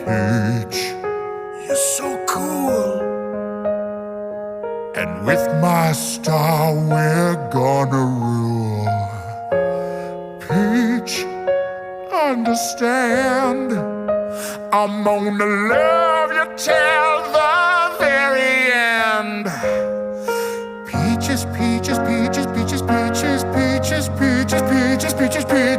Peach, you're so cool. And with my star we're gonna rule. Peach, understand, I'm gonna love you till the very end. Peaches, peaches, peaches, peaches, peaches, peaches, peaches, peaches, peaches, peaches.